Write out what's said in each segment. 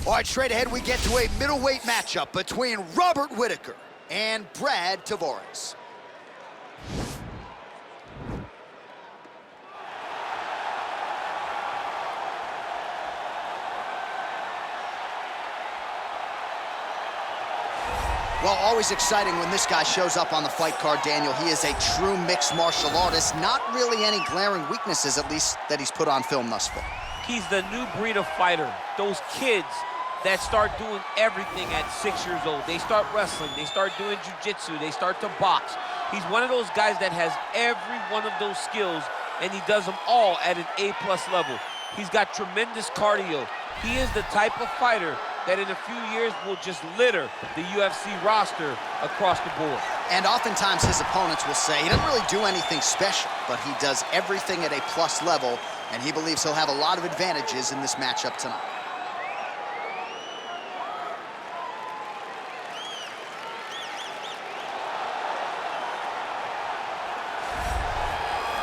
All right, straight ahead, we get to a middleweight matchup between Robert Whittaker and Brad Tavares. Well, always exciting when this guy shows up on the fight card, Daniel. He is a true mixed martial artist. Not really any glaring weaknesses, at least, that he's put on film thus far. He's the new breed of fighter. Those kids that start doing everything at 6 years old. They start wrestling, they start doing jiu-jitsu, they start to box. He's one of those guys that has every one of those skills, and he does them all at an A+ level. He's got tremendous cardio. He is the type of fighter that in a few years will just litter the UFC roster across the board. And oftentimes his opponents will say he doesn't really do anything special, but he does everything at a plus level, and he believes he'll have a lot of advantages in this matchup tonight.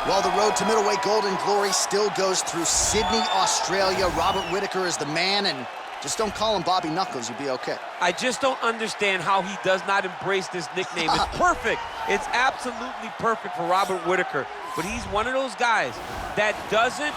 Well, the road to middleweight golden glory still goes through Sydney, Australia. Robert Whittaker is the man, and just don't call him Bobby Knuckles, you'll be okay. I just don't understand how he does not embrace this nickname. It's perfect. It's absolutely perfect for Robert Whittaker. But he's one of those guys that doesn't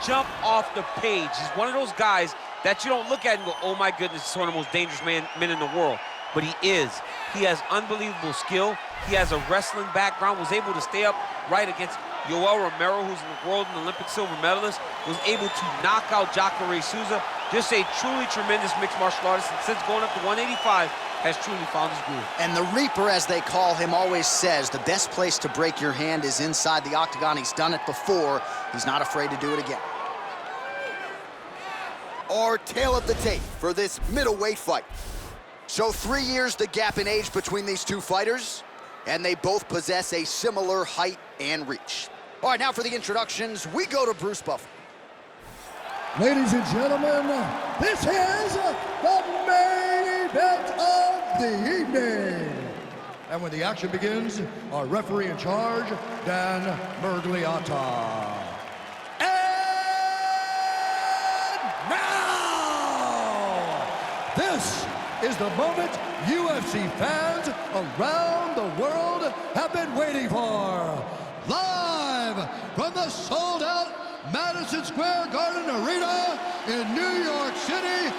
jump off the page. He's one of those guys that you don't look at and go, oh my goodness, he's one of the most dangerous men in the world. But he is. He has unbelievable skill. He has a wrestling background, was able to stay up right against Yoel Romero, who's in the world and Olympic silver medalist, was able to knock out Jacare Souza. Just a truly tremendous mixed martial artist, and since going up to 185, has truly found his groove. And the Reaper, as they call him, always says the best place to break your hand is inside the octagon. He's done it before. He's not afraid to do it again. Our tale of the tape for this middleweight fight. So 3 years the gap in age between these two fighters, and they both possess a similar height and reach. All right, now for the introductions, we go to Bruce Buffer. Ladies and gentlemen, this is the main event of the evening. And when the action begins, our referee in charge, Dan Mergliata. And now, this is the moment UFC fans around the world have been waiting for. Live from the sold-out Madison Square Garden Arena in New York City,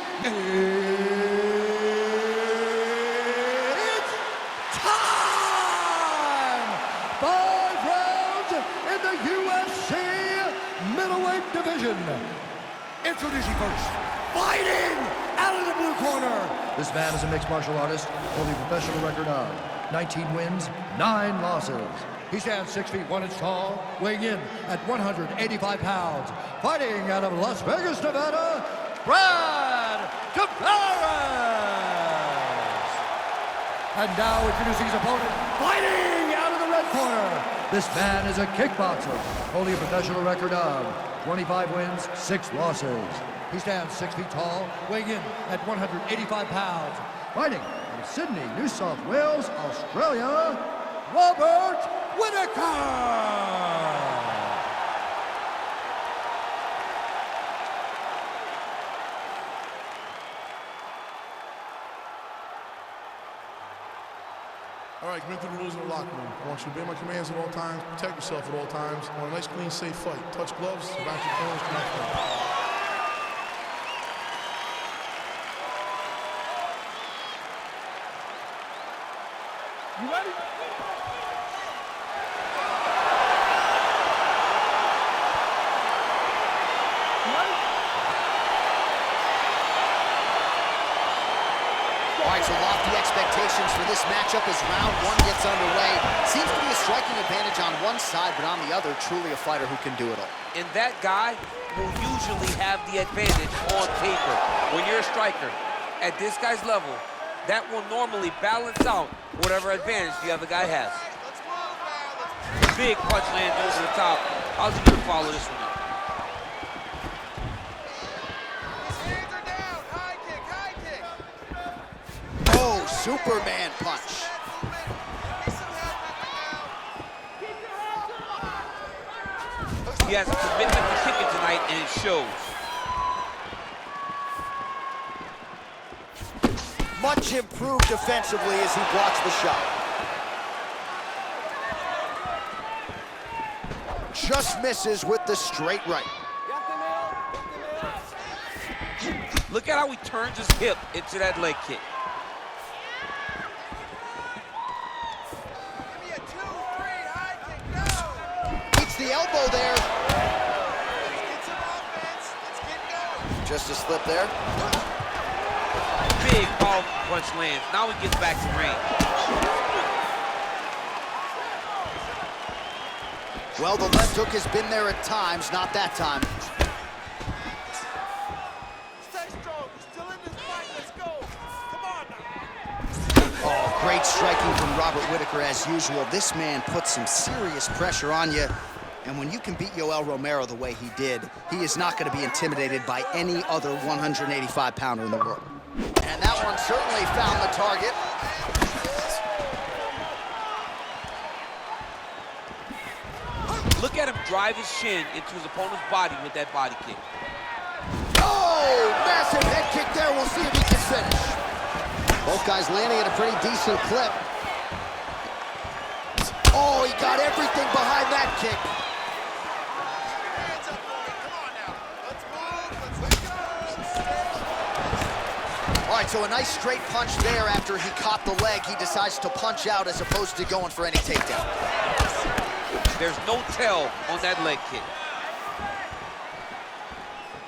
it's time! 5 rounds in the UFC middleweight division. Introducing first, fighting out of the blue corner. This man is a mixed martial artist, holding a professional record of 19 wins, 9 losses. He stands 6 feet 1 inch tall, weighing in at 185 pounds. Fighting out of Las Vegas, Nevada, Brad Tavares. And now introducing his opponent, fighting out of the red corner. This man is a kickboxer, holding a professional record of 25 wins, 6 losses. He stands 6 feet tall, weighing in at 185 pounds. Fighting from Sydney, New South Wales, Australia, Robert Whittaker! All right, commit to the rules in the locker room. I want you to obey my commands at all times, protect yourself at all times. I want a nice, clean, safe fight. Touch gloves, back your corners, come out front. You ready? All right, so lofty expectations for this matchup as round 1 gets underway. Seems to be a striking advantage on one side, but on the other, truly a fighter who can do it all. And that guy will usually have the advantage on paper. When you're a striker, at this guy's level, that will normally balance out whatever advantage the other guy has. Big punch lands over the top. How's he gonna follow this one up? Oh, Superman punch. He has a commitment to kicking tonight, and it shows. Much improved defensively as he blocks the shot. Just misses with the straight right. Look at how he turns his hip into that leg kick. Give me a 2-3 high kick, go! Beats the elbow there. Let's get some offense. Let's get going. Just a slip there. Big powerful punch lands. Now he gets back to range. Well, the left hook has been there at times, not that time. Stay strong. You're still in this fight. Let's go. Come on now. Oh, great striking from Robert Whittaker as usual. This man puts some serious pressure on you. And when you can beat Yoel Romero the way he did, he is not going to be intimidated by any other 185-pounder in the world. And that one certainly found the target. Look at him drive his shin into his opponent's body with that body kick. Oh, massive head kick there. We'll see if he can finish. Both guys landing at a pretty decent clip. Oh, he got everything behind that kick. Hands up, boy. Come on now. Let's move. Let's go. All right, so a nice straight punch there after he caught the leg. He decides to punch out as opposed to going for any takedown. There's no tell on that leg kick.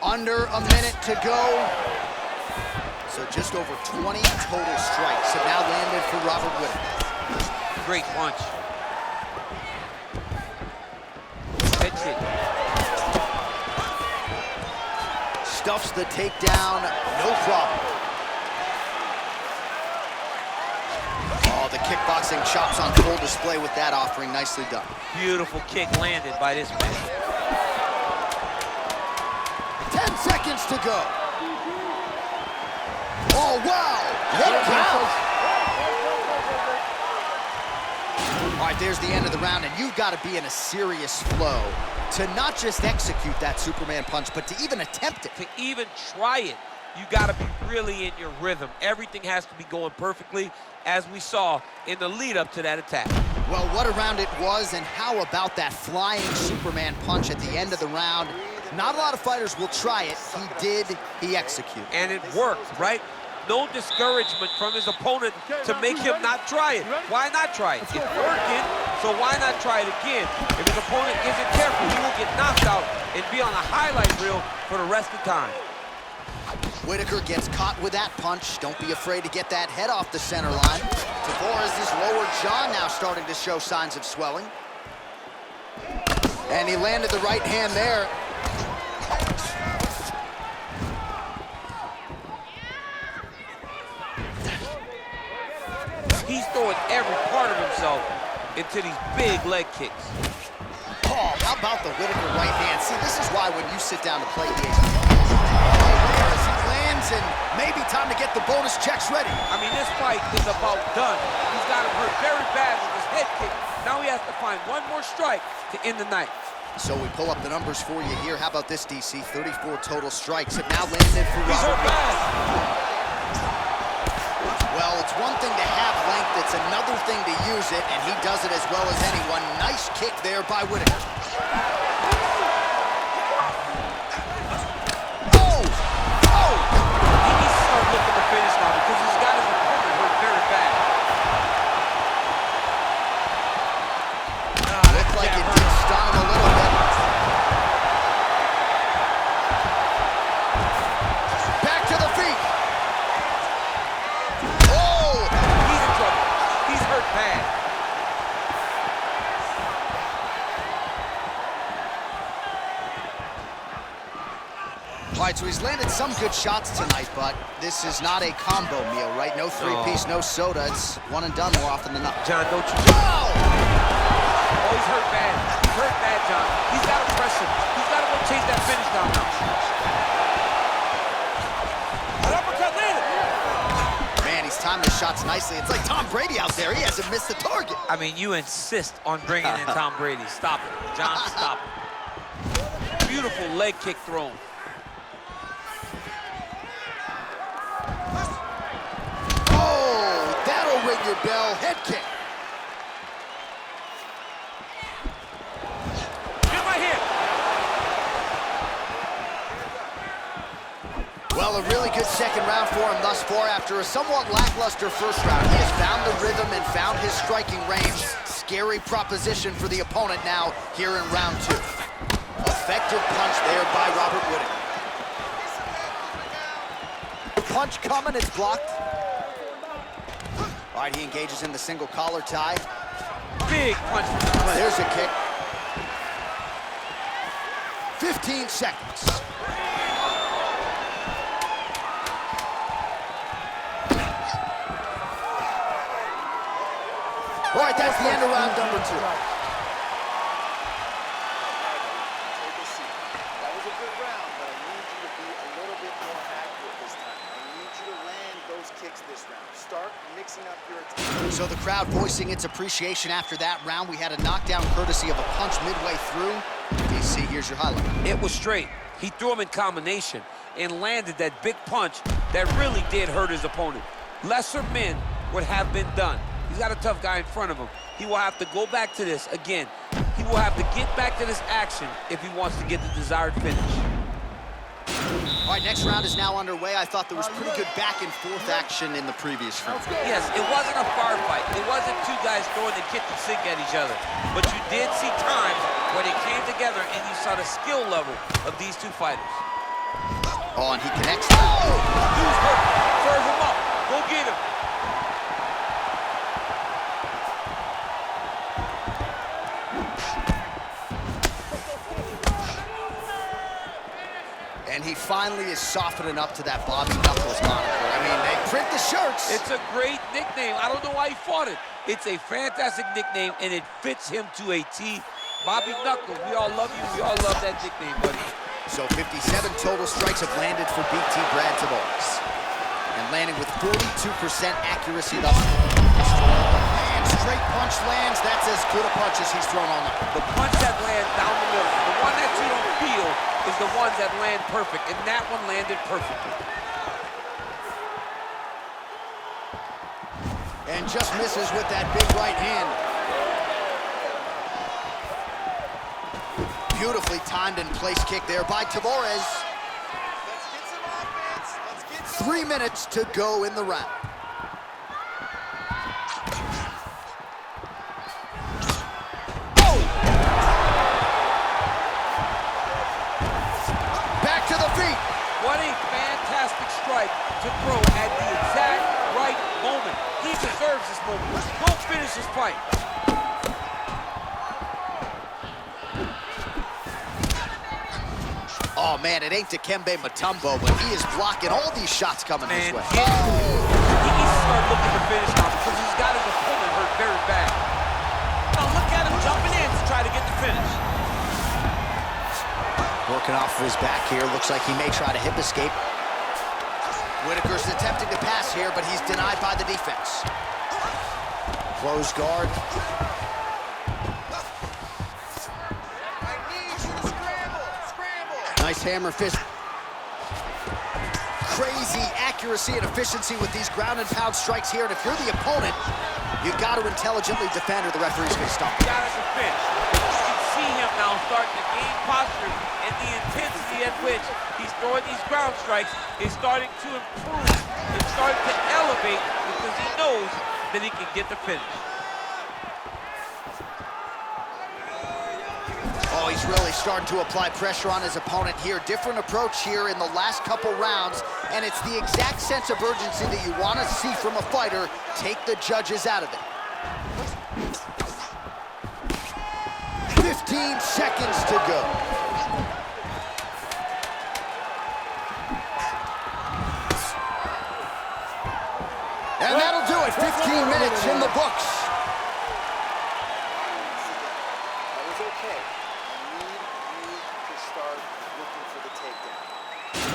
Under a minute to go. So just over 20 total strikes have now landed for Robert Whittaker. Great punch. Head kick. Stuffs the takedown, no problem. Oh, the kickboxing chops on full display with that offering. Nicely done. Beautiful kick landed by this man. 10 seconds to go. Oh, wow. What a count. All right, there's the end of the round, and you've got to be in a serious flow to not just execute that Superman punch, but to even attempt it. To even try it, you got to be really in your rhythm. Everything has to be going perfectly, as we saw in the lead up to that attack. Well, what a round it was, and how about that flying Superman punch at the end of the round? Not a lot of fighters will try it. He did, he executed. And it worked, right? No discouragement from his opponent to make him not try it. Why not try it? It's working, so why not try it again? If his opponent isn't careful, he will get knocked out and be on a highlight reel for the rest of the time. Whittaker gets caught with that punch. Don't be afraid to get that head off the center line. Tavares' lower jaw now starting to show signs of swelling. And he landed the right hand there. He's throwing every part of himself into these big leg kicks. Oh, how about the Whittaker right hand? See, this is why when you sit down to play the as he lands, and maybe time to get the bonus checks ready. I mean, this fight is about done. He's got him hurt very bad with his head kick. Now he has to find one more strike to end the night. So we pull up the numbers for you here. How about this, DC? 34 total strikes have now landed for He's Robert hurt Whittaker. bad. Well, it's one thing to have length, it's another thing to use it, and he does it as well as anyone. Nice kick there by Whittaker. Oh! Oh! He needs to start looking to finish now because he's got his opponent hurt very bad. Looked like it did stun him a little bit. Back to the feet. He's in trouble. He's hurt bad. All right, so he's landed some good shots tonight, but this is not a combo meal, right? No three-piece, no soda. It's one and done more often than not. John, don't you... Wow! Oh, he's hurt bad. He's hurt bad, John. He's got to press him. He's got to go chase that finish down now. An uppercut landed. Man, he's timed his shots nicely. It's like Tom Brady out there. He hasn't missed the target. I mean, you insist on bringing in Tom Brady. Stop it. John, stop it. Beautiful leg kick thrown. Well, a really good second round for him thus far. After a somewhat lackluster first round, he has found the rhythm and found his striking range. Scary proposition for the opponent now here in round 2. Effective punch there by Robert Whittaker. Punch coming, it's blocked. All right, he engages in the single collar tie. Big punch from the clinch. There's a kick. 15 seconds. All right, that's the end of round number 2. Take a seat. That was a good round, but I need you to be a little bit more accurate this time. I need you to land those kicks this round. Start mixing up your attack. So the crowd voicing its appreciation after that round. We had a knockdown courtesy of a punch midway through. DC, here's your highlight. It was straight. He threw him in combination and landed that big punch that really did hurt his opponent. Lesser men would have been done. He's got a tough guy in front of him. He will have to go back to this again. He will have to get back to this action if he wants to get the desired finish. All right, next round is now underway. I thought there was pretty good back and forth action in the previous round. Yes, it wasn't a firefight. It wasn't two guys throwing the kitchen sink at each other. But you did see times where they came together and you saw the skill level of these two fighters. Oh, and he connects. Oh, dude's hurt. Serve him up. Go get him. And he finally is softening up to that Bobby Knuckles moniker. I mean, they print the shirts. It's a great nickname. I don't know why he fought it. It's a fantastic nickname, and it fits him to a T. Bobby Knuckles, we all love you. We all love that nickname, buddy. So 57 total strikes have landed for BT Brad Tavares. And landing with 42% accuracy thus far. And straight punch lands. That's as good a punch as he's thrown all night. The punch that lands down the middle, the one that you don't feel, is the ones that land perfect, and that one landed perfectly. And just misses with that big right hand. Beautifully timed and placed kick there by Tavares. Let's get some offense. Let's get some 3 minutes to go in the round. Oh! Back to the feet. What a fantastic strike to throw at the exact right moment. He deserves this moment. Go finish his fight. Oh, man, it ain't Dikembe Mutombo, but he is blocking all these shots coming his way. He needs to start looking to finish now because he's got his opponent hurt very bad. Now look at him jumping in to try to get the finish. Working off of his back here. Looks like he may try to hip escape. Whittaker's attempting to pass here, but he's denied by the defense. Close guard. Nice hammer fist. Crazy accuracy and efficiency with these ground and pound strikes here. And if you're the opponent, you got to intelligently defend or the referee's going to stop. Got it to finish. You can see him now starting to gain posture, and the intensity at which he's throwing these ground strikes is starting to improve. It's starting to elevate because he knows that he can get the finish. Oh, he's really starting to apply pressure on his opponent here. Different approach here in the last couple rounds, and it's the exact sense of urgency that you want to see from a fighter. Take the judges out of it. 15 seconds to go. And that'll do it. 15 minutes in the books.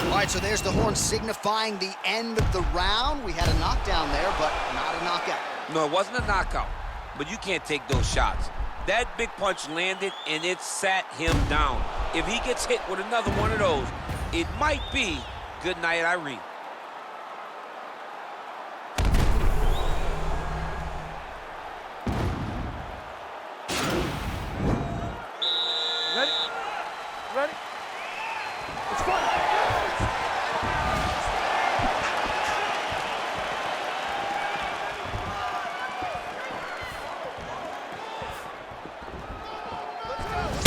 All right, so there's the horn signifying the end of the round. We had a knockdown there, but not a knockout. No, it wasn't a knockout, but you can't take those shots. That big punch landed, and it sat him down. If he gets hit with another one of those, it might be good night, Irene. Ready? Ready? It's fun.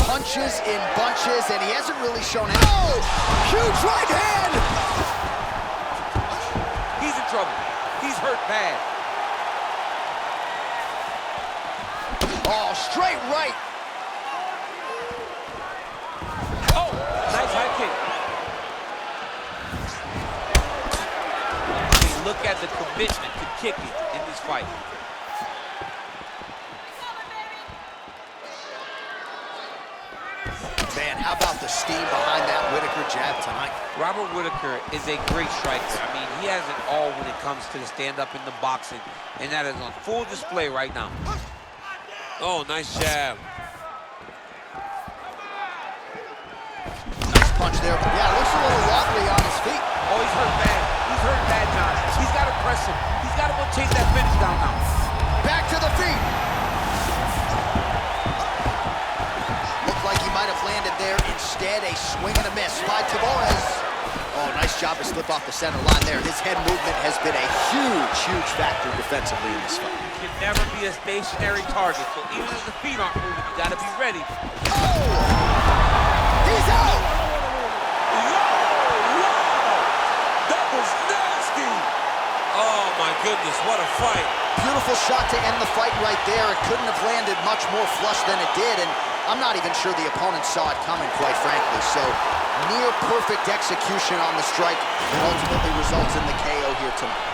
punches in bunches, and he hasn't really shown it. Oh! Huge right hand! He's in trouble. He's hurt bad. Oh, straight right. Oh, nice high kick. I mean, look at the commitment to kicking in this fight. Man, how about the steam behind that Whittaker jab tonight? Robert Whittaker is a great striker. I mean, he has it all when it comes to the stand-up in the boxing, and that is on full display right now. Oh, nice jab. Nice punch there. Yeah, looks a little wobbly on his feet. Oh, he's hurt bad. He's hurt bad, John. He's got to press him. He's got to go chase that finish down now. Back to the feet. Looked like he might have landed there. Instead, a swing and a miss by Tavares. Oh, nice job to slip off the center line there. His head movement has been a huge, huge factor defensively in this fight. You can never be a stationary target, so even if the feet aren't moving, you got to be ready. Oh! He's out! That was nasty! Oh, my goodness, what a fight. Beautiful shot to end the fight right there. It couldn't have landed much more flush than it did, and I'm not even sure the opponent saw it coming, quite frankly. So, near perfect execution on the strike that ultimately results in the KO here tonight.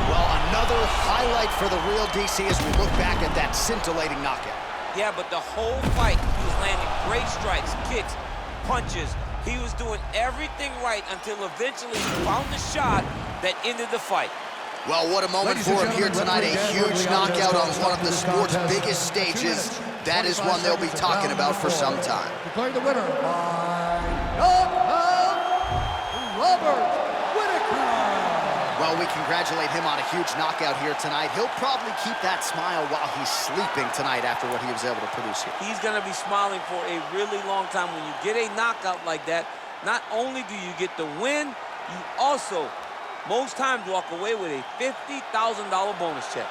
Well, another highlight for the real DC as we look back at that scintillating knockout. Yeah, but the whole fight, he was landing great strikes, kicks, punches. He was doing everything right until eventually he found the shot that ended the fight. Well, what a moment for him here tonight. A huge knockout on one of the sport's biggest stages. That is one they'll be talking about for some time. Declaring the winner by knockout, Robert Whittaker. Well, we congratulate him on a huge knockout here tonight. He'll probably keep that smile while he's sleeping tonight after what he was able to produce here. He's going to be smiling for a really long time. When you get a knockout like that, not only do you get the win, you also, most times, walk away with a $50,000 bonus check.